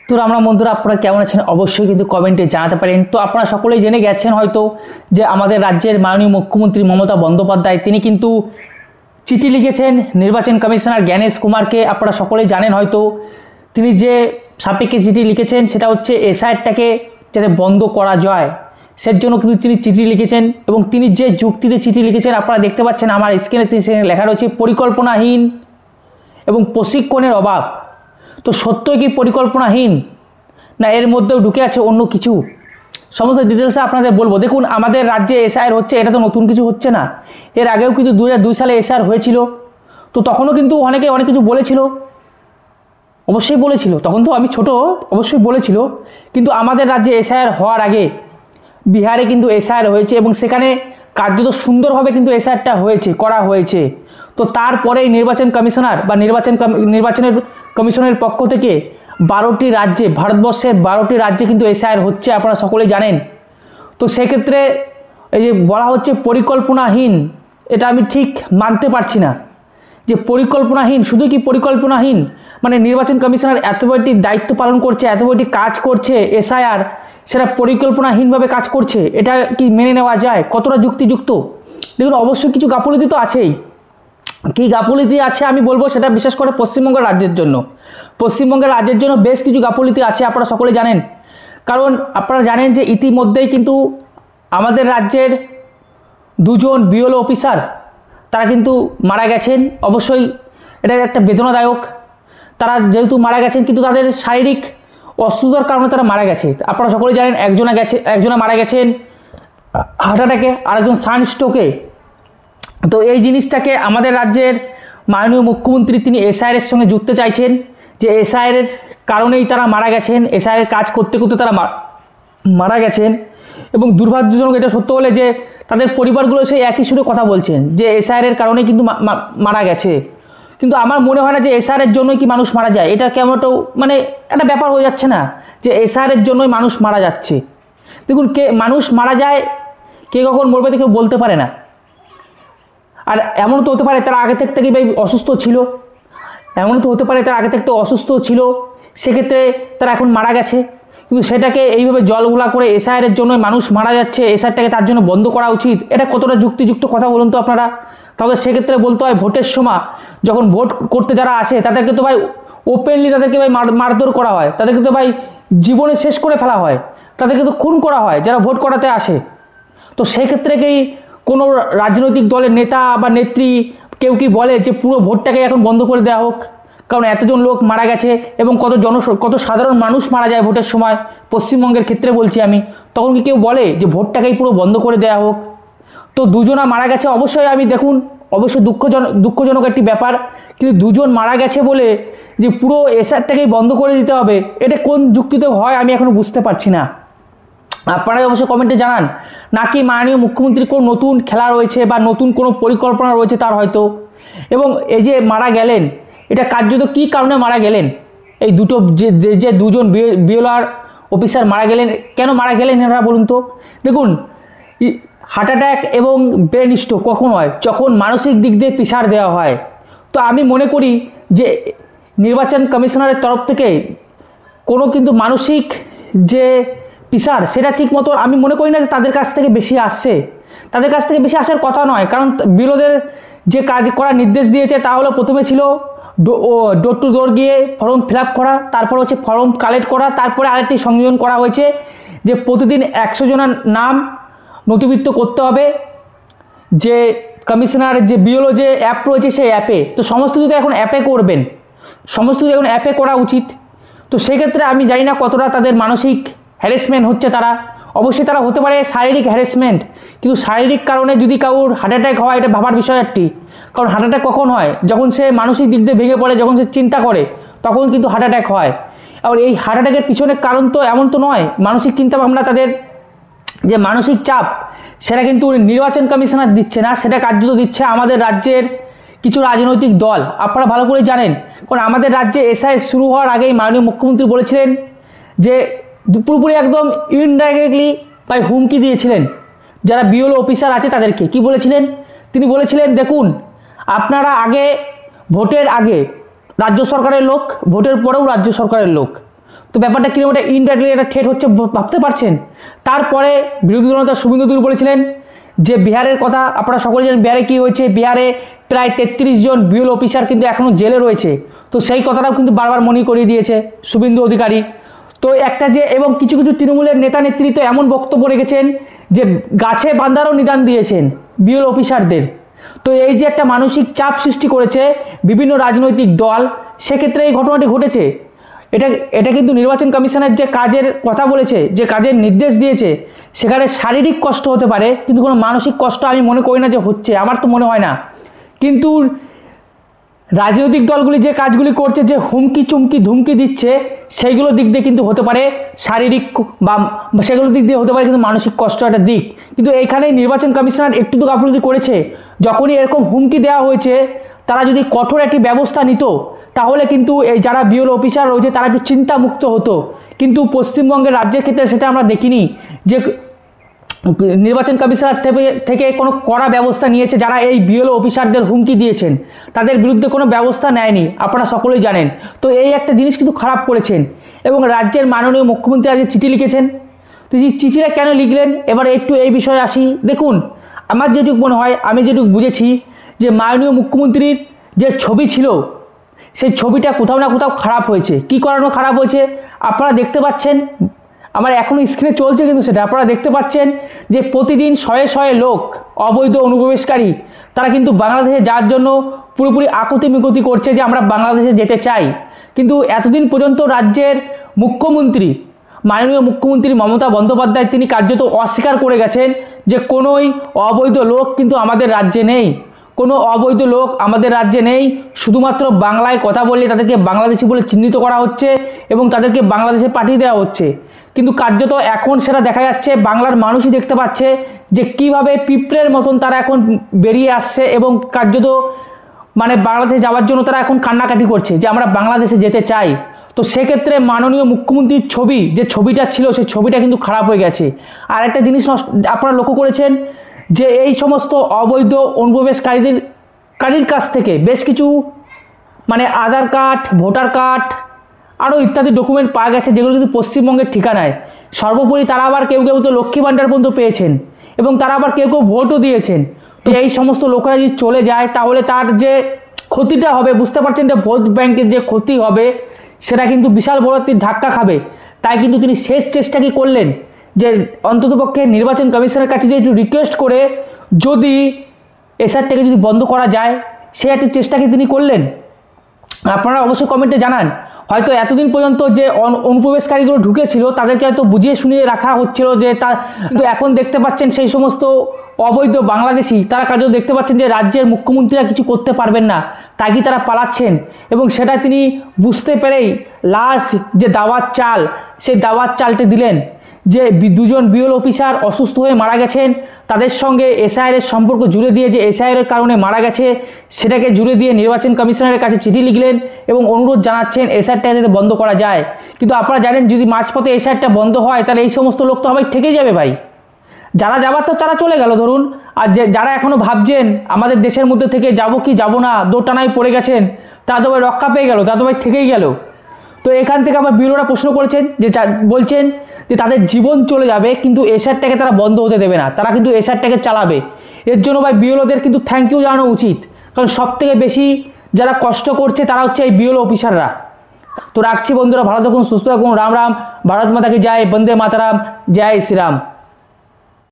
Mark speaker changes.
Speaker 1: তো আমরা বন্ধুরা আপনারা কেমন আছেন অবশ্যই কিন্তু কমেন্টে জানাতে পারেন। তো আপনারা সকলেই জেনে গেছেন হয়তো যে আমাদের রাজ্যের মাননীয় মুখ্যমন্ত্রী মমতা বন্দ্যোপাধ্যায় তিনি কিন্তু চিঠি লিখেছেন নির্বাচন কমিশনার জ্ঞানেশ কুমারকে। আপনারা সকলেই জানেন হয়তো তিনি যে সাপেক্ষে চিঠি লিখেছেন সেটা হচ্ছে এসআইআরটাকে যাতে বন্ধ করা যায় সের জন্য কিন্তু তিনি চিঠি লিখেছেন। এবং তিনি যে যুক্তিতে চিঠি লিখেছেন আপনারা দেখতে পাচ্ছেন আমার স্ক্রিনে লেখা রয়েছে পরিকল্পনাহীন এবং প্রশিক্ষণের অভাব। তো সত্যই কি পরিকল্পনাহীন না এর মধ্যেও ঢুকে আছে অন্য কিছু, সমস্ত ডিটেলসে আপনাদের বলবো। দেখুন আমাদের রাজ্যে এসআইআর হচ্ছে, এটা তো নতুন কিছু হচ্ছে না, এর আগেও কিন্তু 2002 সালে এসআইআর হয়েছিল। তো তখনও কিন্তু অনেকে অনেক কিছু বলেছিল, অবশ্যই বলেছিল, তখন তো আমি ছোট, অবশ্যই বলেছিল। কিন্তু আমাদের রাজ্যে এসআইআর হওয়ার আগে বিহারে কিন্তু এসআইআর হয়েছে এবং সেখানে কার্যত সুন্দরভাবে কিন্তু এসআইআরটা করা হয়েছে। তো তারপরেই নির্বাচন কমিশনার বা নির্বাচনের কমিশনের পক্ষ থেকে 12টি রাজ্যে, ভারতবর্ষের 12টি রাজ্যে কিন্তু এসআইআর হচ্ছে, আপনারা সকলেই জানেন। তো সেক্ষেত্রে এই যে বলা হচ্ছে পরিকল্পনাহীন, এটা আমি ঠিক মানতে পারছি না যে পরিকল্পনাহীন। শুধু কি পরিকল্পনাহীন মানে নির্বাচন কমিশনার এত বড়টি দায়িত্ব পালন করছে, এত বড়টি কাজ করছে এসআইআর, সেটা পরিকল্পনাহীনভাবে কাজ করছে, এটা কি মেনে নেওয়া যায়? কতটা যুক্তিযুক্ত? দেখুন অবশ্যই কিছু গাফিলতি তো আছেই। কী গাফিলতি আছে আমি বলবো, সেটা বিশেষ করে পশ্চিমবঙ্গ রাজ্যের জন্য। পশ্চিমবঙ্গের রাজ্যের জন্য বেশ কিছু গাফিলতি আছে, আপনারা সকলে জানেন। কারণ আপনারা জানেন যে ইতিমধ্যেই কিন্তু আমাদের রাজ্যের 2জন বিএলও অফিসার তারা কিন্তু মারা গেছেন। অবশ্যই এটা একটা বেদনাদায়ক। তারা যেহেতু মারা গেছেন কিন্তু তাদের শারীরিক অসুস্থতার কারণে তারা মারা গেছে। আপনারা সকলেই জানেন একজনা মারা গেছেন হার্ট অ্যাটাকে, আরেকজন সানস্ট্রোকে। তো এই জিনিসটাকে আমাদের রাজ্যের মাননীয় মুখ্যমন্ত্রী তিনি এসআইআরের সঙ্গে যুক্ত চাইছেন যে এসআইআরের কারণেই তারা মারা গেছেন, এসআইআর কাজ করতে করতে তারা মারা গেছেন। এবং দুর্ভাগ্যজনক এটা সত্য হলে যে তাদের পরিবারগুলো সেই একই সুরে কথা বলছেন যে এসআইআরের কারণেই কিন্তু মারা গেছে। কিন্তু আমার মনে হয় না যে এসআইআরের জন্যই কি মানুষ মারা যায়, এটা কেমন একটা মানে একটা ব্যাপার হয়ে যাচ্ছে না যে এসআইআরের জন্যই মানুষ মারা যাচ্ছে। দেখুন মানুষ মারা যায়, কে কখন মরবে তো কেউ বলতে পারে না। আর এমন তো হতে পারে তারা আগে থেকেই অসুস্থ ছিল, এমন তো হতে পারে তারা আগে থেকে অসুস্থ ছিল, সেক্ষেত্রে তারা এখন মারা গেছে। কিন্তু সেটাকে এইভাবে জলগুলা করে এসআইআরের জন্য মানুষ মারা যাচ্ছে, এসআইআরটাকে তার জন্য বন্ধ করা উচিত, এটা কতটা যুক্তিযুক্ত কথা বলুন তো আপনারা। তাহলে সেক্ষেত্রে বলতে হয় ভোটের সময় যখন ভোট করতে যারা আসে তাদেরকে তো ভাই ওপেনলি তাদেরকে ভাই মারধর করা হয়, তাদেরকে তো ভাই জীবনে শেষ করে ফেলা হয়, তাদেরকে তো খুন করা হয় যারা ভোট করাতে আসে। তো সেক্ষেত্রে কি কোনো রাজনৈতিক দলের নেতা বা নেত্রী কেউ কি বলে যে পুরো ভোটটাকে এখন বন্ধ করে দেওয়া হোক? কারণ এতজন লোক মারা গেছে এবং কত সাধারণ মানুষ মারা যায় ভোটের সময়, পশ্চিমবঙ্গের ক্ষেত্রে বলছি আমি, তখন কি কেউ বলে যে ভোটটাকেই পুরো বন্ধ করে দেওয়া হোক? তো 2জনা মারা গেছে, অবশ্যই আমি দেখুন অবশ্যই দুঃখজনক একটি ব্যাপার, কিন্তু 2জন মারা গেছে বলে যে পুরো এসআইআরটাকেই বন্ধ করে দিতে হবে, এটা কোন যুক্তিতে হয় আমি এখনও বুঝতে পারছি না। আপনারা অবশ্যই কমেন্টে জানান, নাকি মাননীয় মুখ্যমন্ত্রীর কোনো নতুন খেলা রয়েছে বা নতুন কোনো পরিকল্পনা রয়েছে তার হয়তো। এবং এই যে মারা গেলেন, এটা কার্যত কী কারণে মারা গেলেন? এই দুটো যে 2জন বিএলআর অফিসার মারা গেলেন, কেন মারা গেলেন এনারা বলুন তো? দেখুন হার্ট অ্যাটাক এবং ব্রেন স্ট্রোক কখন হয়? যখন মানসিক দিক দিয়ে প্রেশার দেওয়া হয়। তো আমি মনে করি যে নির্বাচন কমিশনারের তরফ থেকে কোনো কিন্তু মানসিক যে প্রেশার সেটা ঠিক মতো আমি মনে করি না যে তাদের কাছ থেকে বেশি আসছে, তাদের কাছ থেকে বেশি আসার কথা নয়। কারণ বিরোধের যে কাজ করার নির্দেশ দিয়েছে তা হলো প্রথমে ছিল ডোর টু ডোর গিয়ে ফর্ম ফিল আপ করা, তারপর হচ্ছে ফর্ম কালেক্ট করা, তারপরে আরেকটি সংযোজন করা হয়েছে যে প্রতিদিন 100 জনের নাম নথিভুক্ত করতে হবে যে কমিশনারের যে বিএলও যে অ্যাপ রয়েছে সেই অ্যাপে। তো সমস্ত কিছু এখন অ্যাপে করবেন, সমস্ত কিছু এখন অ্যাপে করা উচিত। তো সেক্ষেত্রে আমি জানি না কতটা তাদের মানসিক হ্যারাসমেন্ট হচ্ছে, তারা অবশ্যই তারা হতে পারে শারীরিক হ্যারাসমেন্ট, কিন্তু শারীরিক কারণে যদি কারোর হার্ট অ্যাটাক হয় এটা ভাবার বিষয় একটি। কারণ হার্ট অ্যাটাক কখন হয়? যখন সে মানসিক দিক দিয়ে ভেঙে পড়ে, যখন সে চিন্তা করে তখন কিন্তু হার্ট অ্যাটাক হয়। আর এই হার্ট অ্যাটাকের পিছনের কারণ তো এমন তো নয়, মানসিক চিন্তাভাবনা, তাদের যে মানসিক চাপ সেটা কিন্তু নির্বাচন কমিশনার দিচ্ছে না, সেটা কার্যত দিচ্ছে আমাদের রাজ্যের কিছু রাজনৈতিক দল। আপনারা ভালো করে জানেন, কারণ আমাদের রাজ্যে এসআইআর শুরু হওয়ার আগেই মাননীয় মুখ্যমন্ত্রী বলেছিলেন যে পুরোপুরি একদম ইনডাইরেক্টলি ভাই হুমকি দিয়েছিলেন যারা বিএলও অফিসার আছে তাদেরকে। কি বলেছিলেন? তিনি বলেছিলেন দেখুন আপনারা আগে ভোটের আগে রাজ্য সরকারের লোক, ভোটের পরেও রাজ্য সরকারের লোক, তো ব্যাপারটা কিরকম, এটা ইনডাইরেক্টলি একটা ঠেট হচ্ছে ভাবতে পারছেন। তারপরে বিরোধী দলনেতা শুভেন্দু অধিকারী বলেছিলেন যে বিহারের কথা আপনারা সকলে জানেন, বিহারে কী হয়েছে, বিহারে প্রায় 33 জন বিএল অফিসার কিন্তু এখনও জেলে রয়েছে। তো সেই কথাটাও কিন্তু বারবার মনে করিয়ে দিয়েছে শুভেন্দু অধিকারী। তো একটা যে এবং কিছু কিছু তৃণমূলের নেতা নেতৃত্ব এমন বক্তব্য রেখেছেন যে গাছে বাঁধারও নিদান দিয়েছেন বিএল অফিসারদের। তো এই যে একটা মানসিক চাপ সৃষ্টি করেছে বিভিন্ন রাজনৈতিক দল, সেক্ষেত্রে এই ঘটনাটি ঘটেছে। এটা কিন্তু নির্বাচন কমিশনের যে কাজের কথা বলেছে, যে কাজের নির্দেশ দিয়েছে, সেখানে শারীরিক কষ্ট হতে পারে, কিন্তু কোনো মানসিক কষ্ট আমি মনে করি না যে হচ্ছে, আমার তো মনে হয় না। কিন্তু রাজনৈতিক দলগুলি যে কাজগুলি করছে, যে হুমকি চুমকি ধুমকি দিচ্ছে, সেইগুলো দিক দিয়ে কিন্তু হতে পারে শারীরিক বা সেগুলোর দিক দিয়ে হতে পারে কিন্তু মানসিক কষ্ট একটা দিক। কিন্তু এইখানে নির্বাচন কমিশনার একটু তো গাফিলতি করেছে। যখনই এরকম হুমকি দেওয়া হয়েছে, তারা যদি কঠোর একটি ব্যবস্থা নিত, তাহলে কিন্তু এই যারা বিএল অফিসার রয়েছে তারা একটু চিন্তামুক্ত হতো। কিন্তু পশ্চিমবঙ্গের রাজ্যের ক্ষেত্রে সেটা আমরা দেখিনি যে নির্বাচন কমিশনার থেকে কোনো কড়া ব্যবস্থা নিয়েছে। যারা এই বিএলও অফিসারদের হুমকি দিয়েছেন তাদের বিরুদ্ধে কোনো ব্যবস্থা নেয়নি, আপনারা সকলেই জানেন। তো এই একটা জিনিস কিন্তু খারাপ করেছেন। এবং রাজ্যের মাননীয় মুখ্যমন্ত্রী আজকে চিঠি লিখেছেন। তো এই চিঠিটা কেন লিখলেন, এবার একটু এই বিষয়ে আসি। দেখুন, আমার যেটুকু মনে হয়, আমি যেটুকু বুঝেছি, যে মাননীয় মুখ্যমন্ত্রীর যে ছবি ছিল, সেই ছবিটা কোথাও না কোথাও খারাপ হয়েছে। কী কারণে খারাপ হয়েছে আপনারা দেখতে পাচ্ছেন, আমার এখনও স্ক্রিনে চলছে কিন্তু সেটা আপনারা দেখতে পাচ্ছেন যে প্রতিদিন শয়ে শয়ে লোক, অবৈধ অনুপ্রবেশকারী, তারা কিন্তু বাংলাদেশে যাওয়ার জন্য পুরোপুরি আকুতি মিকুতি করছে যে আমরা বাংলাদেশে যেতে চাই। কিন্তু এতদিন পর্যন্ত রাজ্যের মুখ্যমন্ত্রী, মাননীয় মুখ্যমন্ত্রী মমতা বন্দ্যোপাধ্যায়, তিনি কার্যত অস্বীকার করে গেছেন যে কোনোই অবৈধ লোক কিন্তু আমাদের রাজ্যে নেই, কোনো অবৈধ লোক আমাদের রাজ্যে নেই। শুধুমাত্র বাংলায় কথা বললে তাদেরকে বাংলাদেশি বলে চিহ্নিত করা হচ্ছে এবং তাদেরকে বাংলাদেশে পাঠিয়ে দেওয়া হচ্ছে। কিন্তু কার্যত এখন সেটা দেখা যাচ্ছে, বাংলার মানুষই দেখতে পাচ্ছে যে কিভাবে পিঁপড়ের মতন তারা এখন বেরিয়ে আসছে এবং কার্যত মানে বাংলাদেশে যাওয়ার জন্য তারা এখন কান্নাকাটি করছে যে আমরা বাংলাদেশে যেতে চাই। তো সেক্ষেত্রে মাননীয় মুখ্যমন্ত্রীর ছবি, যে ছবিটা ছিল, সেই ছবিটা কিন্তু খারাপ হয়ে গেছে। আর একটা জিনিস আপনারা লক্ষ্য করেছেন যে এই সমস্ত অবৈধ অনুপ্রবেশকারীর কাছ থেকে বেশ কিছু মানে আধার কার্ড, ভোটার কার্ড, আরও ইত্যাদি ডকুমেন্ট পাওয়া গেছে, যেগুলো কিন্তু পশ্চিমবঙ্গের ঠিকানায়। সর্বোপরি তারা আবার কেউ কেউ তো লক্ষ্মী ভাণ্ডার পর্যন্ত পেয়েছেন এবং তারা আবার কেউ কেউ ভোটও দিয়েছেন। তো এই সমস্ত লোকেরা যদি চলে যায়, তাহলে তার যে ক্ষতিটা হবে, বুঝতে পারছেন, যে ভোট ব্যাংকের যে ক্ষতি হবে, সেটা কিন্তু বিশাল বড় একটি ধাক্কা খাবে। তাই কিন্তু তিনি শেষ চেষ্টা কি করলেন যে অন্ততপক্ষে নির্বাচন কমিশনের কাছে যে একটু রিকোয়েস্ট করে যদি এসআরটাকে যদি বন্ধ করা যায়, সে একটি চেষ্টাকে তিনি করলেন। আপনারা অবশ্যই কমেন্টে জানান। হয়তো এতদিন পর্যন্ত যে অনুপ্রবেশকারীগুলো ঢুকেছিল তাদেরকে হয়তো বুঝিয়ে শুনিয়ে রাখা হচ্ছিল যে কিন্তু এখন দেখতে পাচ্ছেন সেই সমস্ত অবৈধ বাংলাদেশি, তারা কাজও দেখতে পাচ্ছেন যে রাজ্যের মুখ্যমন্ত্রীরা কিছু করতে পারবেন না, তাই কি তারা পালাচ্ছেন। এবং সেটা তিনি বুঝতে পেরেই লাস্ট যে দাওয়াত চাল, সেই দাওয়াত চালটি দিলেন যে দুজন বিএল অফিসার অসুস্থ হয়ে মারা গেছেন, তাদের সঙ্গে এসআইআরের সম্পর্ক জুড়ে দিয়ে, যে এসআইআরের কারণে মারা গেছে সেটাকে জুড়ে দিয়ে নির্বাচন কমিশনারের কাছে চিঠি লিখলেন এবং অনুরোধ জানাচ্ছেন এসআইআরটা যাতে বন্ধ করা যায়। কিন্তু আপনারা জানেন, যদি মাঝপথে এসআইআরটা বন্ধ হয়, তাহলে এই সমস্ত লোক তো সবাই ঠেকে যাবে ভাই। যারা যাবার তো তারা চলে গেল ধরুন, আর যারা এখনও ভাবছেন আমাদের দেশের মধ্যে থেকে যাব কি যাব না, দোটানায় পড়ে গেছেন, তারা তো ভাই রক্ষা পেয়ে গেল, তারা তো ভাই থেকেই গেল। তো এখান থেকে আবার বিরোধীরা প্রশ্ন করেছেন যে বলছেন যে তাদের জীবন চলে যাবে কিন্তু এসআরটাকে তারা বন্ধ হতে দেবে না, তারা কিন্তু এসআরটাকে চালাবে। এর জন্য ভাই বিএলওদের কিন্তু থ্যাংক ইউ জানানো উচিত, কারণ সব থেকে বেশি যারা কষ্ট করছে তারা হচ্ছে এই বিএলও অফিসাররা। তো রাখছি বন্ধুরা, ভালো থাকুন, সুস্থ থাকুন, রাম রাম, ভারত মাতা কি জয়, বন্দে মাতারাম, জয় শ্রীরাম।